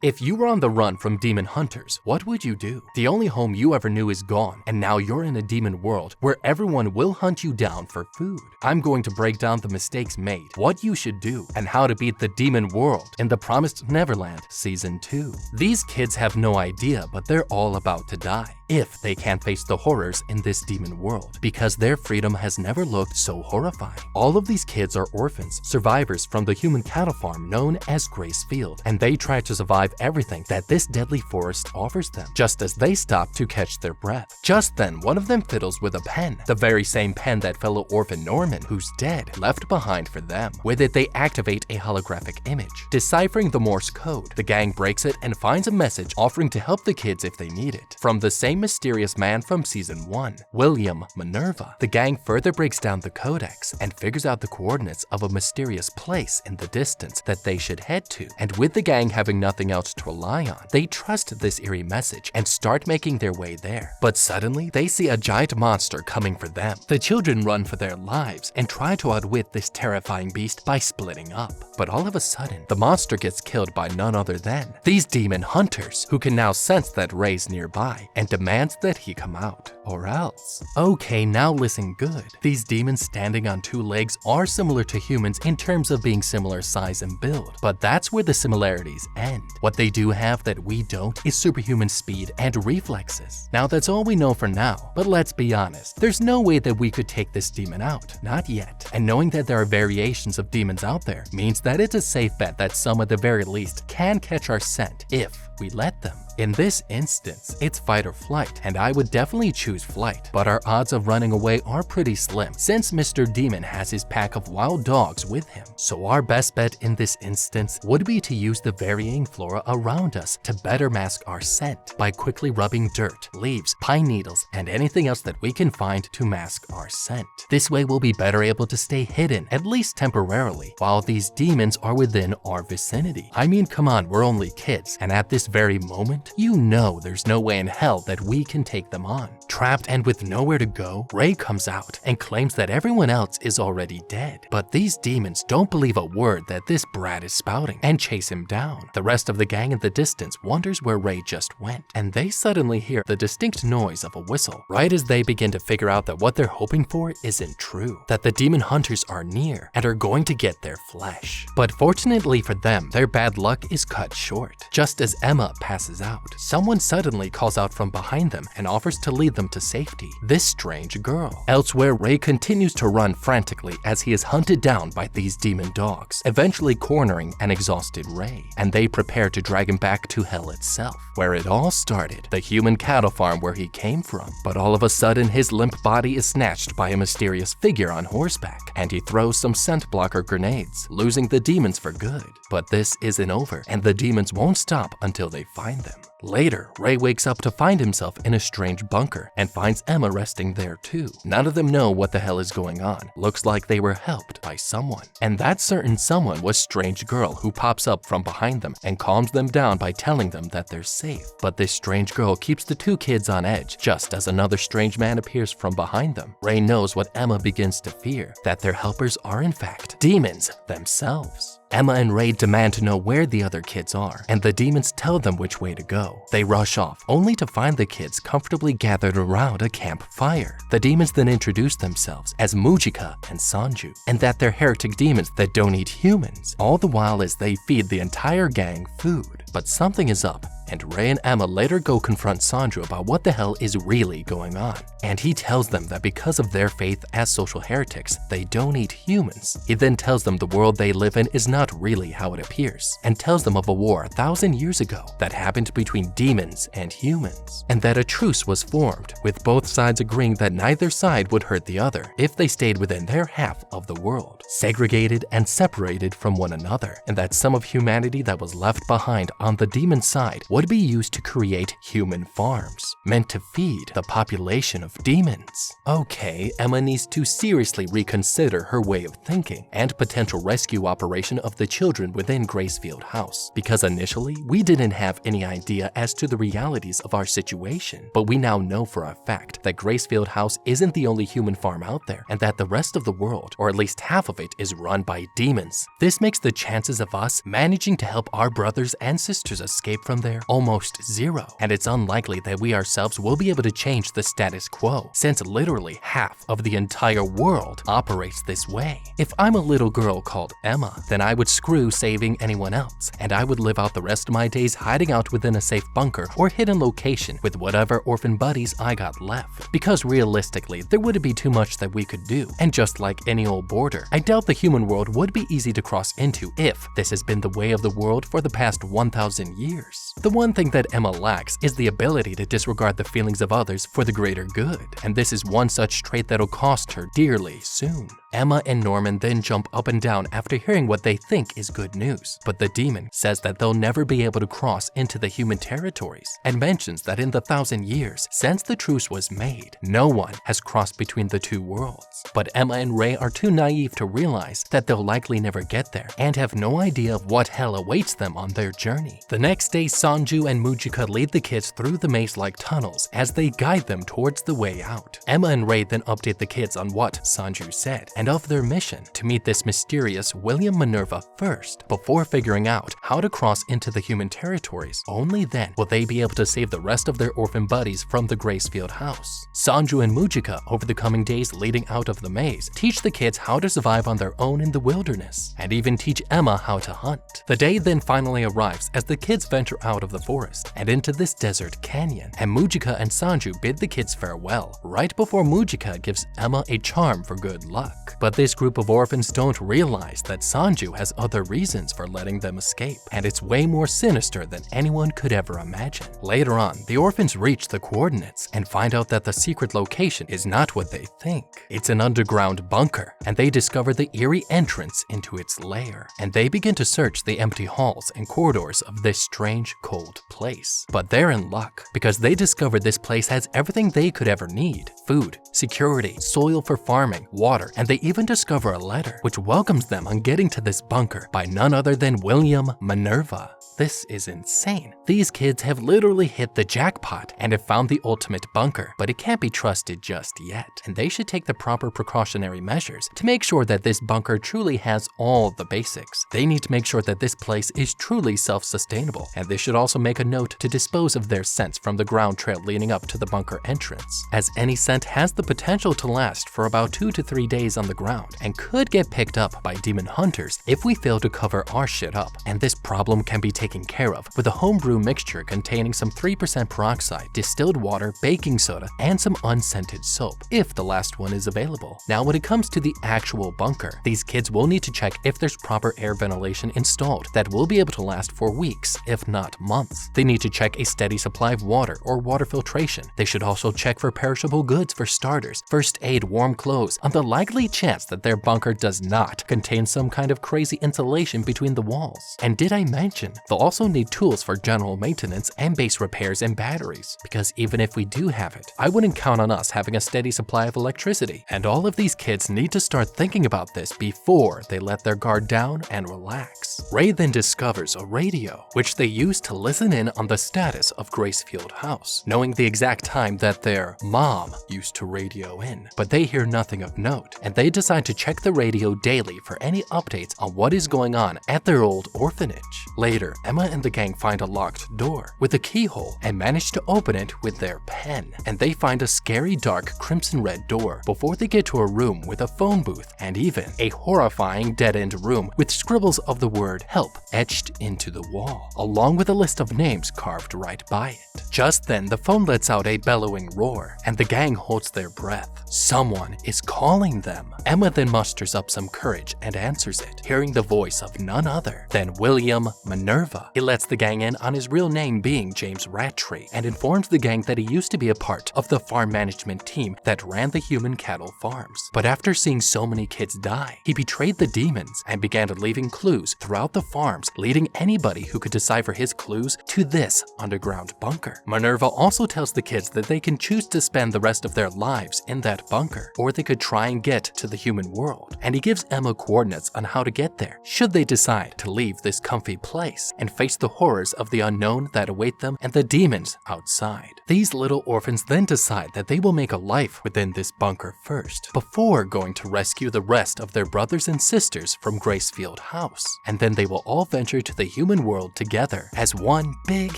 If you were on the run from demon hunters, what would you do? The only home you ever knew is gone, and now you're in a demon world where everyone will hunt you down for food. I'm going to break down the mistakes made, what you should do, and how to beat the demon world in the Promised Neverland Season 2. These kids have no idea, but they're all about to die if they can't face the horrors in this demon world, because their freedom has never looked so horrifying. All of these kids are orphans, survivors from the human cattle farm known as Grace Field, and they try to survive everything that this deadly forest offers them, just as they stop to catch their breath. Just then, one of them fiddles with a pen, the very same pen that fellow orphan Norman, who's dead, left behind for them. With it, they activate a holographic image. Deciphering the Morse code, the gang breaks it and finds a message offering to help the kids if they need it. From the same mysterious man from Season 1, William Minerva, the gang further breaks down the codex and figures out the coordinates of a mysterious place in the distance that they should head to. And with the gang having nothing else to rely on, they trust this eerie message and start making their way there. But suddenly, they see a giant monster coming for them. The children run for their lives and try to outwit this terrifying beast by splitting up. But all of a sudden, the monster gets killed by none other than these demon hunters, who can now sense that Ray's nearby and demands that he come out, or else. Okay, now listen good. These demons standing on two legs are similar to humans in terms of being similar size and build, but that's where the similarities end. What they do have that we don't is superhuman speed and reflexes. Now that's all we know for now, but let's be honest, there's no way that we could take this demon out, not yet. And knowing that there are variations of demons out there means that it's a safe bet that some at the very least can catch our scent if we let them. In this instance, it's fight or flight, and I would definitely choose flight, but our odds of running away are pretty slim since Mr. Demon has his pack of wild dogs with him. So our best bet in this instance would be to use the varying flora around us to better mask our scent by quickly rubbing dirt, leaves, pine needles, and anything else that we can find to mask our scent. This way we'll be better able to stay hidden, at least temporarily, while these demons are within our vicinity. I mean, come on, we're only kids, and at this very moment, you know there's no way in hell that we can take them on. Trapped and with nowhere to go, Ray comes out and claims that everyone else is already dead. But these demons don't believe a word that this brat is spouting and chase him down. The rest of the gang in the distance wonders where Ray just went, and they suddenly hear the distinct noise of a whistle, right as they begin to figure out that what they're hoping for isn't true, that the demon hunters are near and are going to get their flesh. But fortunately for them, their bad luck is cut short. Just as Emma passes out, someone suddenly calls out from behind them and offers to lead them to safety, this strange girl. Elsewhere, Ray continues to run frantically as he is hunted down by these demon dogs, eventually cornering an exhausted Ray, and they prepare to drag him back to hell itself, where it all started, the human cattle farm where he came from. But all of a sudden, his limp body is snatched by a mysterious figure on horseback, and he throws some scent blocker grenades, losing the demons for good. But this isn't over, and the demons won't stop until they find them. Later, Ray wakes up to find himself in a strange bunker and finds Emma resting there too. None of them know what the hell is going on. Looks like they were helped by someone. And that certain someone was Strange Girl, who pops up from behind them and calms them down by telling them that they're safe. But this strange girl keeps the two kids on edge just as another strange man appears from behind them. Ray knows what Emma begins to fear, that their helpers are in fact demons themselves. Emma and Ray demand to know where the other kids are, and the demons tell them which way to go. They rush off, only to find the kids comfortably gathered around a campfire. The demons then introduce themselves as Mujika and Sanju, and that they're heretic demons that don't eat humans, all the while as they feed the entire gang food. But something is up, and Ray and Emma later go confront Sanju about what the hell is really going on. And he tells them that because of their faith as social heretics, they don't eat humans. He then tells them the world they live in is not really how it appears, and tells them of a war 1,000 years ago that happened between demons and humans, and that a truce was formed, with both sides agreeing that neither side would hurt the other if they stayed within their half of the world, segregated and separated from one another, and that some of humanity that was left behind on the demon side would be used to create human farms, meant to feed the population of demons. Okay, Emma needs to seriously reconsider her way of thinking and potential rescue operation of the children within Gracefield House, because initially we didn't have any idea as to the realities of our situation, but we now know for a fact that Gracefield House isn't the only human farm out there, and that the rest of the world, or at least half of it, is run by demons. This makes the chances of us managing to help our brothers and sisters escape from there almost zero, and it's unlikely that we ourselves will be able to change the status quo, since literally half of the entire world operates this way. If I'm a little girl called Emma, then I would screw saving anyone else, and I would live out the rest of my days hiding out within a safe bunker or hidden location with whatever orphan buddies I got left, because realistically there wouldn't be too much that we could do, and just like any old border, I doubt the human world would be easy to cross into if this has been the way of the world for the past 1,000 years. The one thing that Emma lacks is the ability to disregard the feelings of others for the greater good, and this is one such trait that'll cost her dearly soon. Emma and Norman then jump up and down after hearing what they think is good news, but the demon says that they'll never be able to cross into the human territories, and mentions that in the 1,000 years since the truce was made, no one has crossed between the two worlds. But Emma and Ray are too naive to realize that they'll likely never get there, and have no idea of what hell awaits them on their journey. The next day, Sanju and Mujika lead the kids through the maze-like tunnels as they guide them towards the way out. Emma and Ray then update the kids on what Sanju said, and of their mission to meet this mysterious William Minerva first, before figuring out how to cross into the human territories. Only then will they be able to save the rest of their orphan buddies from the Gracefield House. Sanju and Mujika, over the coming days leading out of the maze, teach the kids how to survive on their own in the wilderness, and even teach Emma how to hunt. The day then finally arrives as the kids venture out of the forest and into this desert canyon, and Mujika and Sanju bid the kids farewell, right before Mujika gives Emma a charm for good luck. But this group of orphans don't realize that Sanju has other reasons for letting them escape, and it's way more sinister than anyone could ever imagine. Later on, the orphans reach the coordinates and find out that the secret location is not what they think. It's an underground bunker, and they discover the eerie entrance into its lair, and they begin to search the empty halls and corridors of this strange, cold place. But they're in luck, because they discover this place has everything they could ever need: food, security, soil for farming, water, and they even discover a letter which welcomes them on getting to this bunker by none other than William Minerva. This is insane. These kids have literally hit the jackpot and have found the ultimate bunker, but it can't be trusted just yet, and they should take the proper precautionary measures to make sure that this bunker truly has all the basics. They need to make sure that this place is truly self-sustainable, and they should also make a note to dispose of their scents from the ground trail leading up to the bunker entrance, as any scent has the potential to last for about 2 to 3 days on the ground and could get picked up by demon hunters if we fail to cover our shit up, and this problem can be taken care of with a homebrew mixture containing some 3% peroxide, distilled water, baking soda, and some unscented soap, if the last one is available. Now, when it comes to the actual bunker, these kids will need to check if there's proper air ventilation installed that will be able to last for weeks, if not months. They need to check a steady supply of water or water filtration. They should also check for perishable goods for starters, first aid, warm clothes, on the likely chance that their bunker does not contain some kind of crazy insulation between the walls. And did I mention, they'll also need tools for general maintenance and base repairs and batteries, because even if we do have it, I wouldn't count on us having a steady supply of electricity. And all of these kids need to start thinking about this before they let their guard down and relax. Ray then discovers a radio, which they use to listen in on the status of Gracefield House, knowing the exact time that their mom used to radio in. But they hear nothing of note, and they decide to check the radio daily for any updates on what is going on at their old orphanage. Later, Emma and the gang find a locked door with a keyhole and manage to open it with their pen, and they find a scary dark crimson red door before they get to a room with a phone booth and even a horrifying dead-end room with scribbles of the word help etched into the wall, along with a list of names carved right by it. Just then, the phone lets out a bellowing roar, and the gang holds their breath. Someone is calling them. Emma then musters up some courage and answers it, hearing the voice of none other than William Minerva. He lets the gang in on his real name being James Rattray, and informs the gang that he used to be a part of the farm management team that ran the human cattle farms. But after seeing so many kids die, he betrayed the demons and began leaving clues throughout the farms, leading anybody who could decipher his clues to this underground bunker. Minerva also tells the kids that they can choose to spend the rest of their lives in that bunker, or they could try and get to the human world, and he gives Emma coordinates on how to get there, should they decide to leave this comfy place and face the horrors of the unknown that await them and the demons outside. These little orphans then decide that they will make a life within this bunker first, before going to rescue the rest of their brothers and sisters from Gracefield House, and then they will all venture to the human world together as one big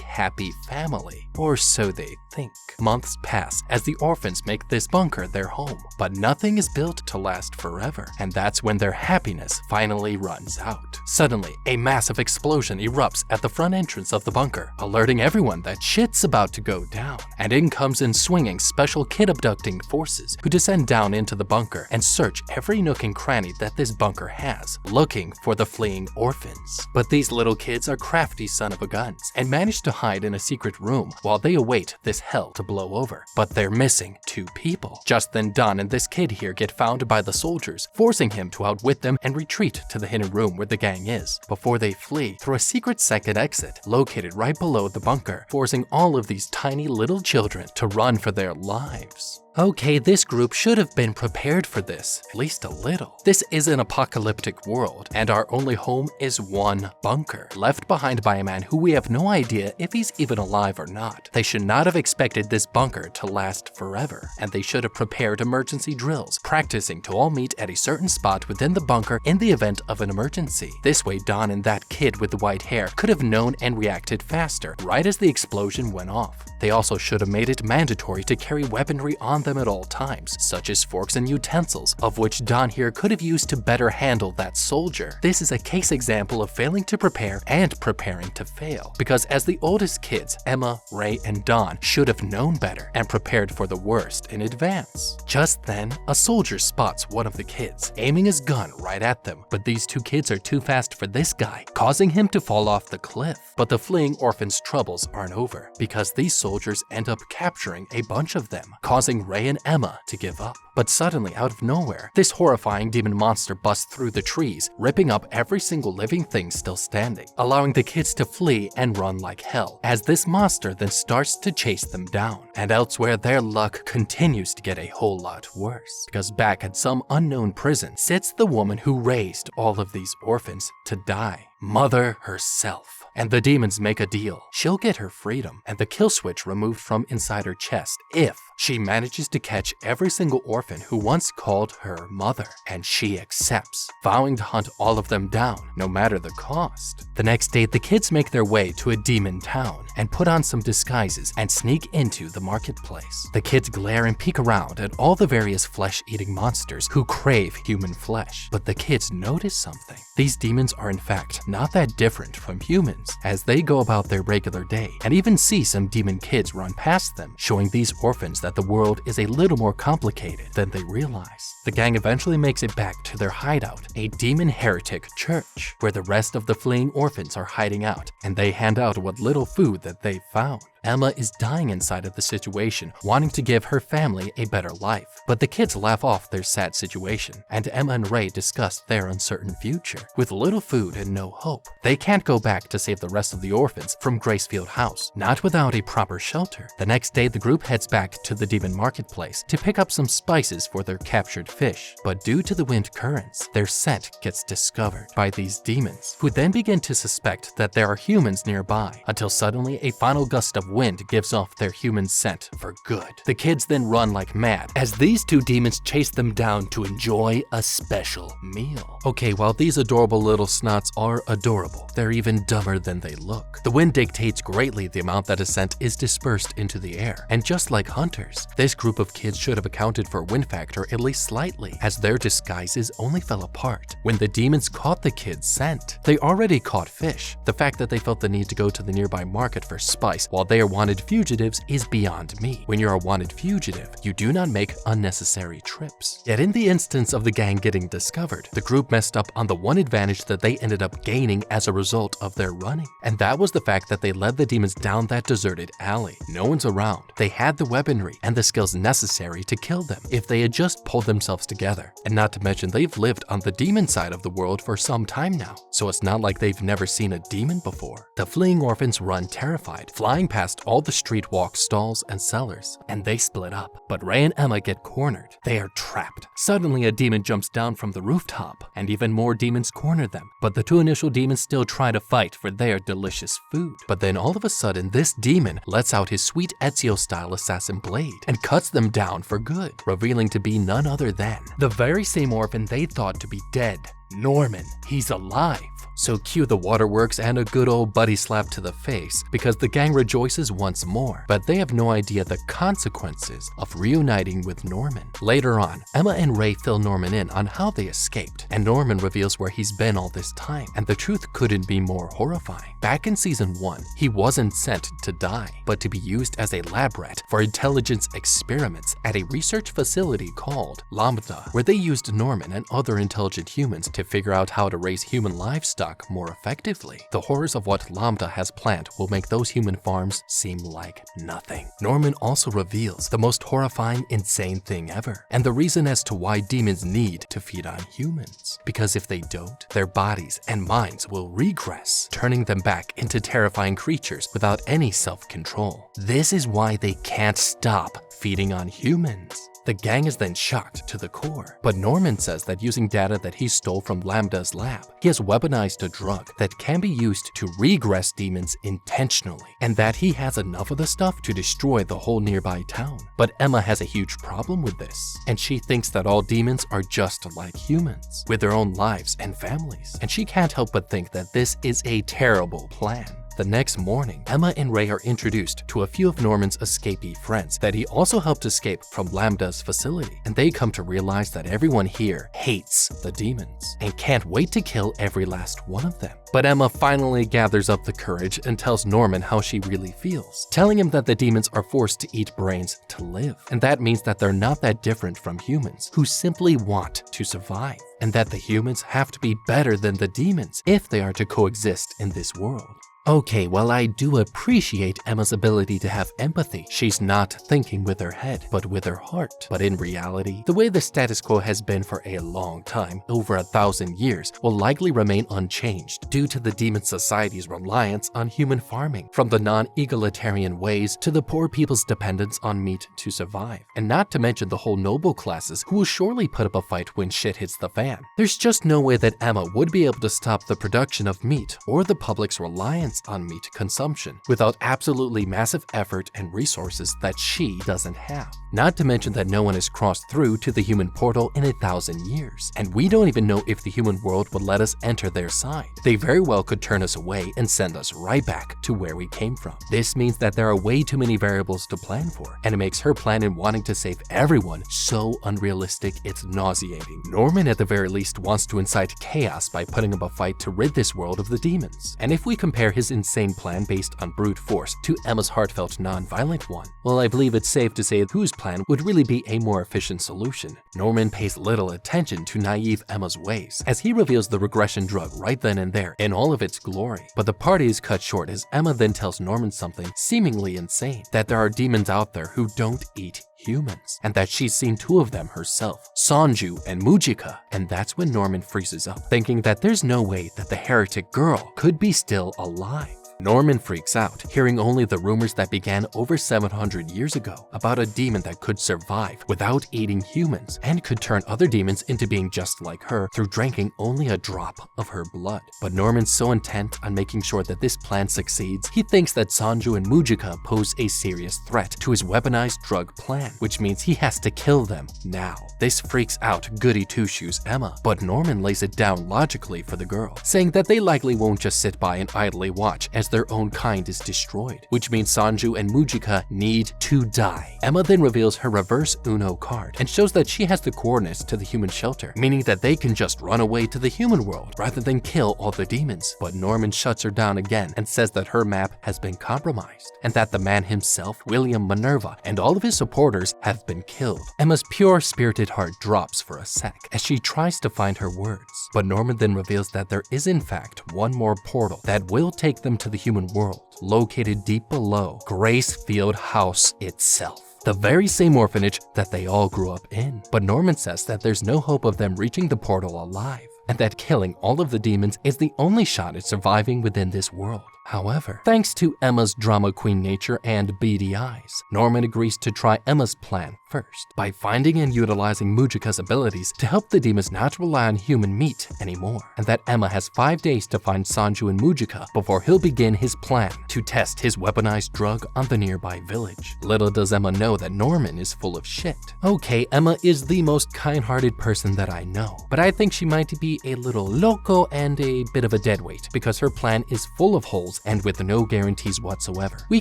happy family, or so they think. Months pass as the orphans make this bunker their home, but nothing is built to last forever, and that's when their happiness finally runs out. Suddenly, a massive explosion erupts at the front entrance of the bunker, alerting everyone that shit's about to go down, and in comes in swinging special kid abducting forces who descend down into the bunker and search every nook and cranny that this bunker has, looking for the fleeing orphans. But these little kids are crafty son of a guns and manage to hide in a secret room while they await this hell to blow over. But they're missing 2 people. Just then Don and this kid here get found by the soldiers, forcing him to outwit them and retreat to the hidden room where the gang is, before they flee through a secret second exit located right below the bunker, forcing all of these tiny little children to run for their lives. Okay, this group should have been prepared for this, at least a little. This is an apocalyptic world, and our only home is one bunker, left behind by a man who we have no idea if he's even alive or not. They should not have expected this bunker to last forever, and they should have prepared emergency drills, practicing to all meet at a certain spot within the bunker in the event of an emergency. This way, Don and that kid with the white hair could have known and reacted faster, right as the explosion went off. They also should have made it mandatory to carry weaponry on them at all times, such as forks and utensils, of which Don here could have used to better handle that soldier. This is a case example of failing to prepare and preparing to fail, because as the oldest kids, Emma, Ray, and Don should have known better and prepared for the worst in advance. Just then, a soldier spots one of the kids, aiming his gun right at them, but these 2 kids are too fast for this guy, causing him to fall off the cliff. But the fleeing orphans' troubles aren't over, because these soldiers end up capturing a bunch of them, causing Ray and Emma to give up. But suddenly, out of nowhere, this horrifying demon monster busts through the trees, ripping up every single living thing still standing, allowing the kids to flee and run like hell, as this monster then starts to chase them down. And elsewhere, their luck continues to get a whole lot worse, because back at some unknown prison sits the woman who raised all of these orphans to die, Mother herself. And the demons make a deal. She'll get her freedom and the kill switch removed from inside her chest if she manages to catch every single orphan who once called her mother, and she accepts, vowing to hunt all of them down, no matter the cost. The next day, the kids make their way to a demon town and put on some disguises and sneak into the marketplace. The kids glare and peek around at all the various flesh-eating monsters who crave human flesh, but the kids notice something. These demons are in fact not that different from humans as they go about their regular day, and even see some demon kids run past them, showing these orphans that the world is a little more complicated than they realize. The gang eventually makes it back to their hideout, a demon heretic church, where the rest of the fleeing orphans are hiding out, and they hand out what little food that they found. Emma is dying inside of the situation, wanting to give her family a better life. But the kids laugh off their sad situation, and Emma and Ray discuss their uncertain future. With little food and no hope, they can't go back to save the rest of the orphans from Gracefield House, not without a proper shelter. The next day, the group heads back to the demon marketplace to pick up some spices for their captured fish. But due to the wind currents, their scent gets discovered by these demons, who then begin to suspect that there are humans nearby, until suddenly a final gust of wind gives off their human scent for good. The kids then run like mad as these 2 demons chase them down to enjoy a special meal. Okay, while these adorable little snots are adorable, they're even dumber than they look. The wind dictates greatly the amount that a scent is dispersed into the air, and just like hunters, this group of kids should have accounted for wind factor at least slightly, as their disguises only fell apart when the demons caught the kids' scent. They already caught fish. The fact that they felt the need to go to the nearby market for spice while they they are wanted fugitives is beyond me. When you're a wanted fugitive, you do not make unnecessary trips. Yet in the instance of the gang getting discovered, the group messed up on the one advantage that they ended up gaining as a result of their running. And that was the fact that they led the demons down that deserted alley. No one's around. They had the weaponry and the skills necessary to kill them if they had just pulled themselves together. And not to mention they've lived on the demon side of the world for some time now, so it's not like they've never seen a demon before. The fleeing orphans run terrified, flying past all the street walk stalls and cellars, and they split up. But Ray and Emma get cornered. They are trapped. Suddenly a demon jumps down from the rooftop, and even more demons corner them. But the two initial demons still try to fight for their delicious food. But then all of a sudden this demon lets out his sweet Ezio-style assassin blade and cuts them down for good, revealing to be none other than the very same orphan they thought to be dead. Norman, he's alive. So cue the waterworks and a good old buddy slap to the face because the gang rejoices once more, but they have no idea the consequences of reuniting with Norman. Later on, Emma and Ray fill Norman in on how they escaped, and Norman reveals where he's been all this time, and the truth couldn't be more horrifying. Back in season 1, he wasn't sent to die, but to be used as a lab rat for intelligence experiments at a research facility called Lambda, where they used Norman and other intelligent humans to figure out how to raise human livestock more effectively. The horrors of what Lambda has planned will make those human farms seem like nothing. Norman also reveals the most horrifying, insane thing ever, and the reason as to why demons need to feed on humans. Because if they don't, their bodies and minds will regress, turning them back into terrifying creatures without any self-control. This is why they can't stop feeding on humans. The gang is then shocked to the core, but Norman says that using data that he stole from Lambda's lab, he has weaponized a drug that can be used to regress demons intentionally, and that he has enough of the stuff to destroy the whole nearby town. But Emma has a huge problem with this, and she thinks that all demons are just like humans, with their own lives and families, and she can't help but think that this is a terrible plan. The next morning, Emma and Ray are introduced to a few of Norman's escapee friends that he also helped escape from Lambda's facility, and they come to realize that everyone here hates the demons and can't wait to kill every last one of them. But Emma finally gathers up the courage and tells Norman how she really feels, telling him that the demons are forced to eat brains to live, and that means that they're not that different from humans who simply want to survive, and that the humans have to be better than the demons if they are to coexist in this world. Okay, well, I do appreciate Emma's ability to have empathy. She's not thinking with her head, but with her heart. But in reality, the way the status quo has been for a long time, over 1,000 years, will likely remain unchanged due to the demon society's reliance on human farming, from the non-egalitarian ways to the poor people's dependence on meat to survive. And not to mention the whole noble classes who will surely put up a fight when shit hits the fan. There's just no way that Emma would be able to stop the production of meat or the public's reliance on meat consumption without absolutely massive effort and resources that she doesn't have. Not to mention that no one has crossed through to the human portal in 1,000 years, and we don't even know if the human world would let us enter their side. They very well could turn us away and send us right back to where we came from. This means that there are way too many variables to plan for, and it makes her plan in wanting to save everyone so unrealistic it's nauseating. Norman at the very least wants to incite chaos by putting up a fight to rid this world of the demons, and if we compare his insane plan based on brute force to Emma's heartfelt non-violent one, well, I believe it's safe to say whose plan would really be a more efficient solution. Norman pays little attention to naive Emma's ways, as he reveals the regression drug right then and there in all of its glory. But the party is cut short as Emma then tells Norman something seemingly insane, that there are demons out there who don't eat humans, and that she's seen 2 of them herself, Sanju and Mujika, and that's when Norman freezes up, thinking that there's no way that the heretic girl could be still alive. Norman freaks out, hearing only the rumors that began over 700 years ago about a demon that could survive without eating humans and could turn other demons into being just like her through drinking only a drop of her blood. But Norman's so intent on making sure that this plan succeeds, he thinks that Sanju and Mujika pose a serious threat to his weaponized drug plan, which means he has to kill them now. This freaks out goody two-shoes Emma, but Norman lays it down logically for the girl, saying that they likely won't just sit by and idly watch as because their own kind is destroyed, which means Sanju and Mujika need to die. Emma then reveals her reverse Uno card and shows that she has the coordinates to the human shelter, meaning that they can just run away to the human world rather than kill all the demons. But Norman shuts her down again and says that her map has been compromised and that the man himself, William Minerva, and all of his supporters have been killed. Emma's pure spirited heart drops for a sec as she tries to find her words, but Norman then reveals that there is in fact one more portal that will take them to the human world, located deep below Gracefield House itself, the very same orphanage that they all grew up in. But Norman says that there's no hope of them reaching the portal alive, and that killing all of the demons is the only shot at surviving within this world. However, thanks to Emma's drama queen nature and beady eyes, Norman agrees to try Emma's plan first by finding and utilizing Mujika's abilities to help the demons not rely on human meat anymore, and that Emma has 5 days to find Sanju and Mujika before he'll begin his plan to test his weaponized drug on the nearby village. Little does Emma know that Norman is full of shit. Okay, Emma is the most kind-hearted person that I know, but I think she might be a little loco and a bit of a deadweight because her plan is full of holes and with no guarantees whatsoever. We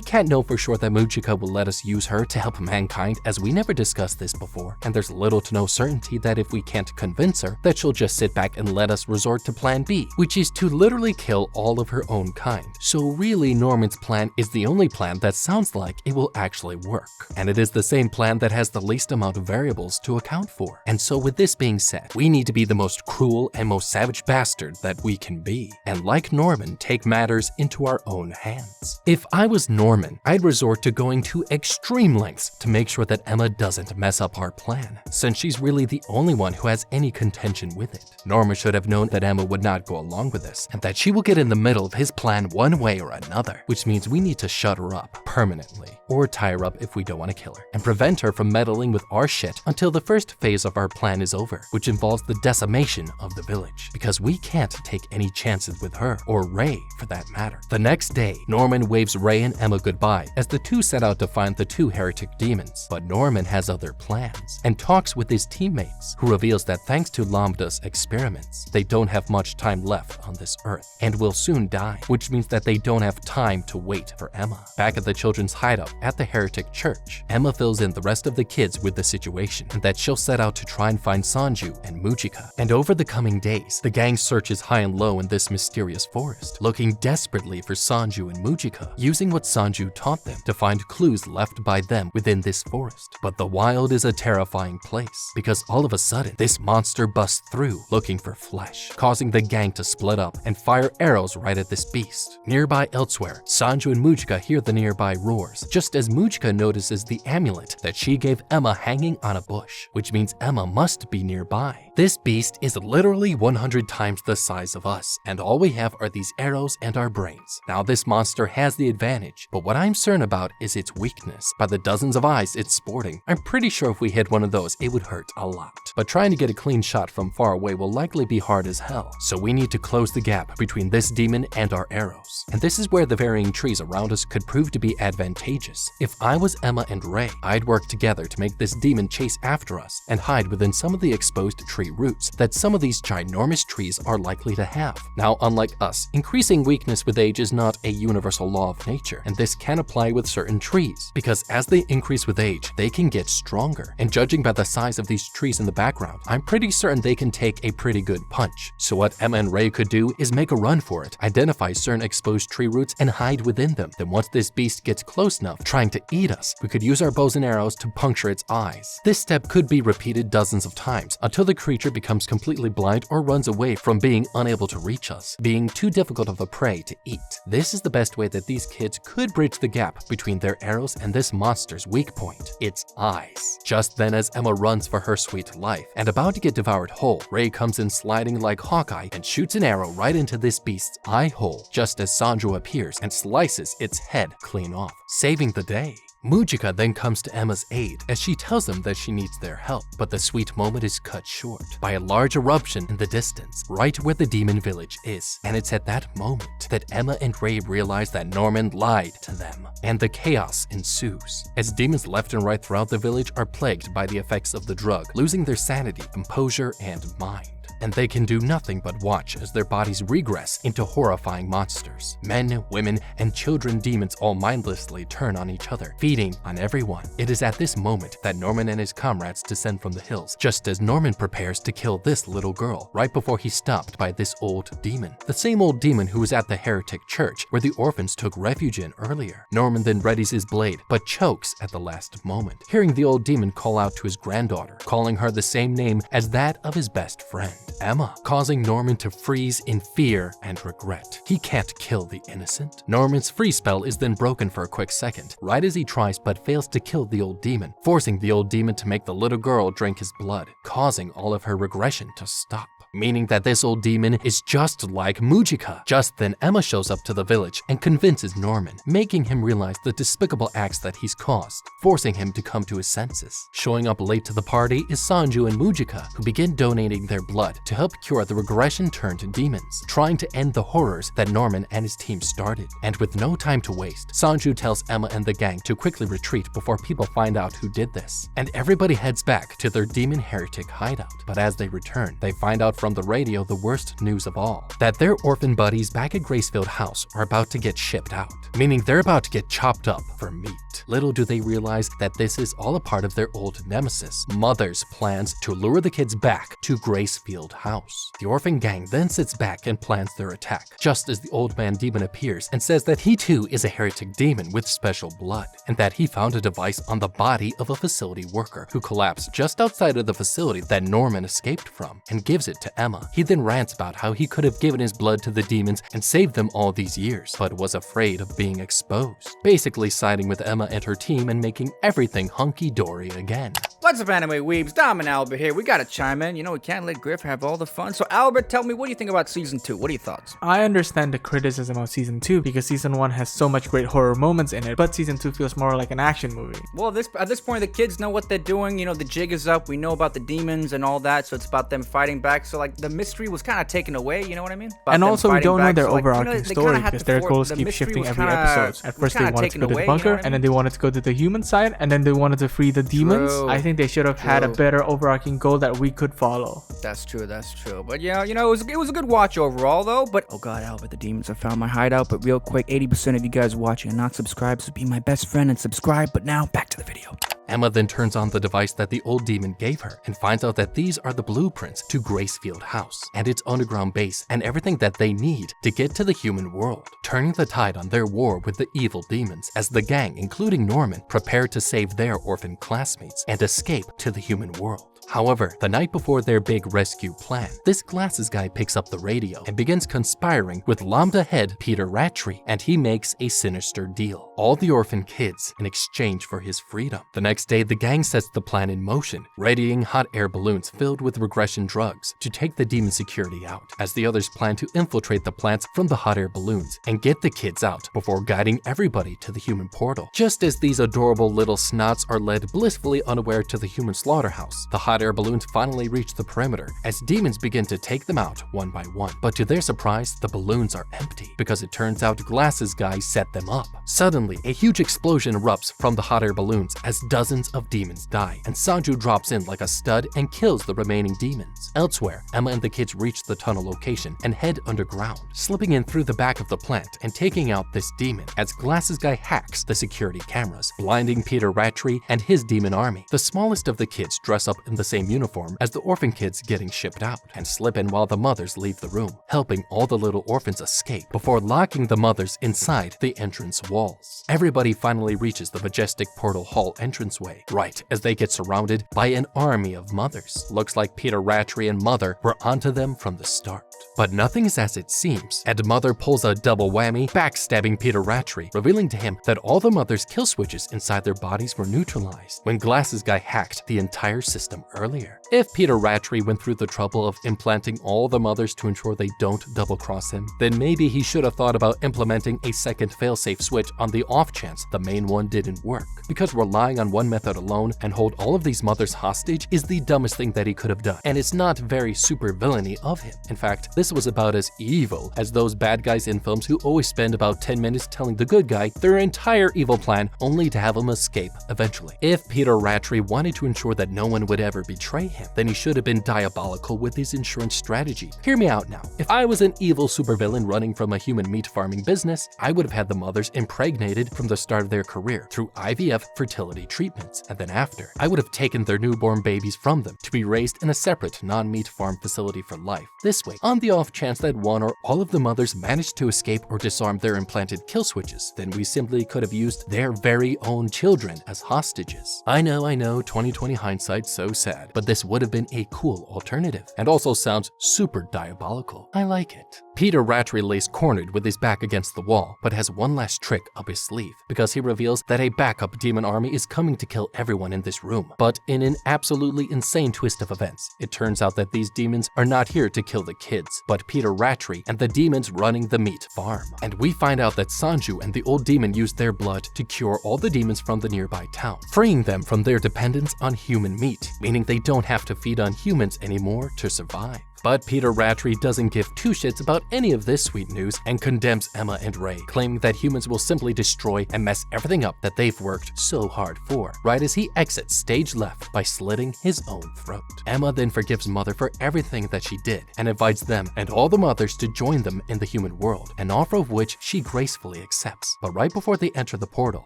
can't know for sure that Mujika will let us use her to help mankind, as we never discussed this before, and there's little to no certainty that if we can't convince her, that she'll just sit back and let us resort to plan B, which is to literally kill all of her own kind. So really, Norman's plan is the only plan that sounds like it will actually work, and it is the same plan that has the least amount of variables to account for. And so with this being said, we need to be the most cruel and most savage bastard that we can be, and like Norman, take matters into our own hands. If I was Norman, I'd resort to going to extreme lengths to make sure that Emma doesn't mess up our plan, since she's really the only one who has any contention with it. Norman should have known that Emma would not go along with this, and that she will get in the middle of his plan one way or another, which means we need to shut her up permanently, or tie her up if we don't want to kill her, and prevent her from meddling with our shit until the first phase of our plan is over, which involves the decimation of the village, because we can't take any chances with her, or Ray for that matter. The next day, Norman waves Ray and Emma goodbye as the two set out to find the 2 heretic demons. But Norman has other plans and talks with his teammates, who reveals that thanks to Lambda's experiments, they don't have much time left on this earth and will soon die, which means that they don't have time to wait for Emma. Back at the children's hideout at the heretic church, Emma fills in the rest of the kids with the situation and that she'll set out to try and find Sanju and Mujika. And over the coming days, the gang searches high and low in this mysterious forest, looking desperately for Sanju and Mujika, using what Sanju taught them to find clues left by them within this forest. But the wild is a terrifying place, because all of a sudden, this monster busts through looking for flesh, causing the gang to split up and fire arrows right at this beast. Nearby elsewhere, Sanju and Mujika hear the nearby roars, just as Mujika notices the amulet that she gave Emma hanging on a bush, which means Emma must be nearby. This beast is literally 100 times the size of us, and all we have are these arrows and our brains. Now this monster has the advantage, but what I'm certain about is its weakness. By the dozens of eyes it's sporting, I'm pretty sure if we hit one of those, it would hurt a lot. But trying to get a clean shot from far away will likely be hard as hell, so we need to close the gap between this demon and our arrows. And this is where the varying trees around us could prove to be advantageous. If I was Emma and Ray, I'd work together to make this demon chase after us and hide within some of the exposed tree roots that some of these ginormous trees are likely to have. Now, unlike us, increasing weakness with age is not a universal law of nature, and this can apply with certain trees, because as they increase with age, they can get stronger. And judging by the size of these trees in the background, I'm pretty certain they can take a pretty good punch. So what Emma and Ray could do is make a run for it, identify certain exposed tree roots, and hide within them. Then once this beast gets close enough, trying to eat us, we could use our bows and arrows to puncture its eyes. This step could be repeated dozens of times until the creature becomes completely blind or runs away from being unable to reach us, being too difficult of a prey to eat. This is the best way that these kids could bridge the gap between their arrows and this monster's weak point, its eyes. Just then, as Emma runs for her sweet life and about to get devoured whole, Ray comes in sliding like Hawkeye and shoots an arrow right into this beast's eye hole just as Sanju appears and slices its head clean off, saving the day. Mujika then comes to Emma's aid as she tells them that she needs their help, but the sweet moment is cut short by a large eruption in the distance, right where the demon village is. And it's at that moment that Emma and Ray realize that Norman lied to them, and the chaos ensues, as demons left and right throughout the village are plagued by the effects of the drug, losing their sanity, composure, and mind. and they can do nothing but watch as their bodies regress into horrifying monsters. Men, women, and children demons all mindlessly turn on each other, feeding on everyone. It is at this moment that Norman and his comrades descend from the hills, just as Norman prepares to kill this little girl, right before he's stopped by this old demon. The same old demon who was at the heretic church where the orphans took refuge in earlier. Norman then readies his blade, but chokes at the last moment, hearing the old demon call out to his granddaughter, calling her the same name as that of his best friend, Emma, causing Norman to freeze in fear and regret. He can't kill the innocent. Norman's freeze spell is then broken for a quick second, right as he tries but fails to kill the old demon, forcing the old demon to make the little girl drink his blood, causing all of her regression to stop. Meaning that this old demon is just like Mujika. Just then, Emma shows up to the village and convinces Norman, making him realize the despicable acts that he's caused, forcing him to come to his senses. Showing up late to the party is Sanju and Mujika, who begin donating their blood to help cure the regression-turned demons, trying to end the horrors that Norman and his team started. And with no time to waste, Sanju tells Emma and the gang to quickly retreat before people find out who did this. And everybody heads back to their demon heretic hideout. But as they return, they find out from the radio the worst news of all, that their orphan buddies back at Gracefield House are about to get shipped out, meaning they're about to get chopped up for meat. Little do they realize that this is all a part of their old nemesis, Mother's plans to lure the kids back to Gracefield House. The orphan gang then sits back and plans their attack, just as the old man demon appears and says that he too is a heretic demon with special blood, and that he found a device on the body of a facility worker who collapsed just outside of the facility that Norman escaped from, and gives it to Emma. He then rants about how he could have given his blood to the demons and saved them all these years, but was afraid of being exposed, basically siding with Emma and her team and making everything hunky-dory again. What's up, anime weebs? Dom and Albert here. We gotta chime in. You know, we can't let Griff have all the fun. So Albert, tell me, what do you think about Season 2? What are your thoughts? I understand the criticism of Season 2 because Season 1 has so much great horror moments in it, but Season 2 feels more like an action movie. Well, at this point, the kids know what they're doing. You know, the jig is up. We know about the demons and all that, so it's about them fighting back. So, like, the mystery was kind of taken away, you know what I mean? And also, we don't know their overarching story because their goals keep shifting every episode. At first, they wanted to go to the bunker, and then they wanted to go to the human side, and then they wanted to free the demons. I think they should have had a better overarching goal that we could follow. That's true. But yeah, you know, it was a good watch overall, though. But oh god, Albert, the demons have found my hideout. But real quick, 80% of you guys watching and not subscribed, so be my best friend and subscribe. But now, back to the video. Emma then turns on the device that the old demon gave her and finds out that these are the blueprints to Gracefield House and its underground base and everything that they need to get to the human world, turning the tide on their war with the evil demons as the gang, including Norman, prepare to save their orphan classmates and escape to the human world. However, the night before their big rescue plan, this glasses guy picks up the radio and begins conspiring with Lambda head Peter Rattray, and he makes a sinister deal. All the orphan kids in exchange for his freedom. The next day, the gang sets the plan in motion, readying hot air balloons filled with regression drugs to take the demon security out, as the others plan to infiltrate the plants from the hot air balloons and get the kids out before guiding everybody to the human portal. Just as these adorable little snots are led blissfully unaware to the human slaughterhouse, the hot air balloons finally reach the perimeter as demons begin to take them out one by one. But to their surprise, the balloons are empty because it turns out Glasses Guy set them up. Suddenly, a huge explosion erupts from the hot air balloons as dozens of demons die, and Sanju drops in like a stud and kills the remaining demons. Elsewhere, Emma and the kids reach the tunnel location and head underground, slipping in through the back of the plant and taking out this demon as Glasses Guy hacks the security cameras, blinding Peter Rattray and his demon army. The smallest of the kids dress up in the same uniform as the orphan kids getting shipped out and slip in while the mothers leave the room, helping all the little orphans escape before locking the mothers inside the entrance walls. Everybody finally reaches the majestic portal hall entranceway, right as they get surrounded by an army of mothers. Looks like Peter Rattray and Mother were onto them from the start. But nothing is as it seems, and Mother pulls a double whammy, backstabbing Peter Rattray, revealing to him that all the Mother's kill switches inside their bodies were neutralized when Glasses Guy hacked the entire system earlier. If Peter Rattray went through the trouble of implanting all the mothers to ensure they don't double-cross him, then maybe he should have thought about implementing a second failsafe switch on the off chance the main one didn't work. Because relying on one method alone and hold all of these mothers hostage is the dumbest thing that he could have done, and it's not very super villainy of him. In fact, this was about as evil as those bad guys in films who always spend about 10 minutes telling the good guy their entire evil plan only to have him escape eventually. If Peter Rattray wanted to ensure that no one would ever ever betray him, then he should have been diabolical with his insurance strategy. Hear me out now. If I was an evil supervillain running from a human meat farming business, I would have had the mothers impregnated from the start of their career through IVF fertility treatments, and then after, I would have taken their newborn babies from them to be raised in a separate non-meat farm facility for life. This way, on the off chance that one or all of the mothers managed to escape or disarm their implanted kill switches, then we simply could have used their very own children as hostages. I know, 2020 hindsight's so sad, but this would have been a cool alternative, and also sounds super diabolical. I like it. Peter Rattray lays cornered with his back against the wall, but has one last trick up his sleeve, because he reveals that a backup demon army is coming to kill everyone in this room. But in an absolutely insane twist of events, it turns out that these demons are not here to kill the kids, but Peter Rattray and the demons running the meat farm. And we find out that Sanju and the old demon used their blood to cure all the demons from the nearby town, freeing them from their dependence on human meat, meaning they don't have to feed on humans anymore to survive. But Peter Rattray doesn't give two shits about any of this sweet news and condemns Emma and Ray, claiming that humans will simply destroy and mess everything up that they've worked so hard for, right as he exits stage left by slitting his own throat. Emma then forgives Mother for everything that she did and invites them and all the mothers to join them in the human world, an offer of which she gracefully accepts. But right before they enter the portal,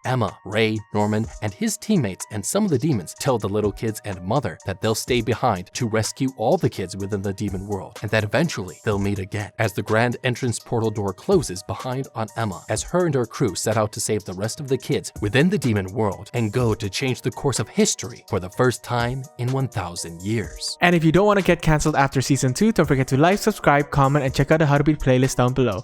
Emma, Ray, Norman, and his teammates and some of the demons tell the little kids and Mother that they'll stay behind to rescue all the kids within the demon world, and that eventually they'll meet again, as the grand entrance portal door closes behind on Emma, as her and her crew set out to save the rest of the kids within the demon world and go to change the course of history for the first time in 1,000 years. And if you don't want to get cancelled after season 2, don't forget to like, subscribe, comment, and check out the How to Beat playlist down below.